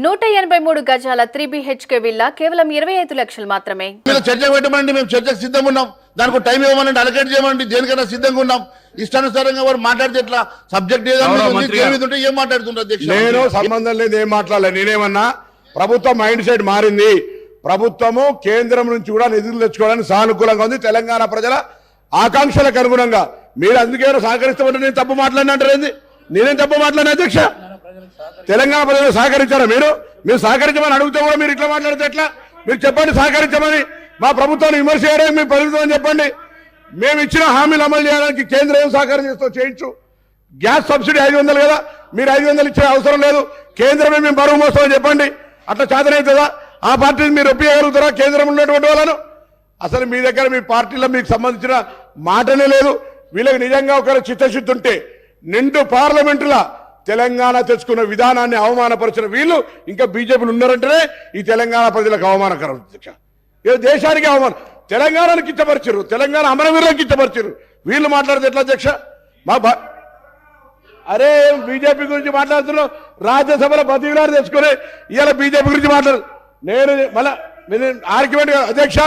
183 గజాల 3BHK villa కేవలం 25 లక్షలు మాత్రమే. చర్చకు పెట్టమండి, మేము చర్చకు సిద్ధంగా ఉన్నాం. దానికి టైం ఇవ్వమని అలకేట్ చేయమండి, దేనికైనా సిద్ధంగా ఉన్నాం. ఇష్టానుసారంగా వారు మాట్లాడితే ఎట్లా? సబ్జెక్ట్ ఏదంటే ఏం మాట్లాడుతుంటారు? నేను సంబంధం లేదు, ఏం మాట్లాడలేదు. నేనేమన్నా ప్రభుత్వం మైండ్ సెట్ మారింది. ప్రభుత్వము కేంద్రం నుంచి కూడా నిధులు తెచ్చుకోవడానికి సానుకూలంగా ఉంది. తెలంగాణ ప్రజల ఆకాంక్షలకు అనుగుణంగా మీరు అందుకే సహకరిస్తామంటే నేను తప్పు మాట్లాడినంటారు ఏంది? నేనేం తప్పు మాట్లాడిన అధ్యక్ష? తెలంగాణ ప్రజలు సహకరించారా? మీరు సహకరించమని అడిగితే కూడా మీరు ఇట్లా మాట్లాడితే ఎట్లా? మీరు చెప్పండి సహకరించమని. మా ప్రభుత్వాన్ని విమర్శ చేయడానికి మీ ప్రభుత్వం చెప్పండి. మేము ఇచ్చిన హామీలు అమలు చేయడానికి కేంద్రం ఏం సహకారం చేస్తూ చేయించు. గ్యాస్ సబ్సిడీ 500 కదా, మీరు 500 ఇచ్చే అవసరం లేదు, కేంద్రమే మేము బరువు మోస్తామని చెప్పండి. అట్లా చేతనవుతుందా? ఆ పార్టీని మీరు ఒప్పియగలుగుతారా కేంద్రంలో ఉన్నటువంటి వాళ్ళను? అసలు మీ దగ్గర మీ పార్టీలో మీకు సంబంధించిన మాటనే లేదు. వీళ్ళకి నిజంగా ఒక చిత్తశుద్ధి ఉంటే నిండు పార్లమెంటులా తెలంగాణ తెచ్చుకున్న విధానాన్ని అవమానపరిచిన వీళ్ళు ఇంకా బీజేపీలు ఉన్నారంటేనే ఈ తెలంగాణ ప్రజలకు అవమానకరం అధ్యక్ష. దేశానికి అవమానం. తెలంగాణను కిచ్చపరిచారు, తెలంగాణ అమరవీరులకు కిచ్చపరిచారు. వీళ్ళు మాట్లాడితే ఎట్లా అధ్యక్ష? అరే బీజేపీ గురించి మాట్లాడుతున్నాం, రాజ్యసభలో బతికినారు తెచ్చుకుని ఇవాళ బీజేపీ గురించి మాట్లాడు. నేను మళ్ళా ఆర్గ్యుమెంట్ అధ్యక్ష